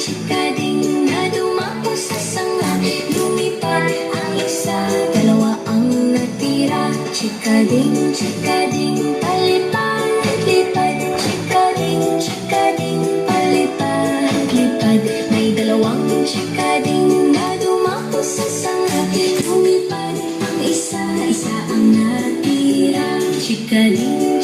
chikading na dumako sa sanga. Lumipad ang isa, dalawa ang natira. Chikading, chikading, palipad, lipad. Chikading, chikading, palipad, lipad. May dalawang chikading na dumako sa sanga. Lumipad ang isa, isa ang natira. Chikading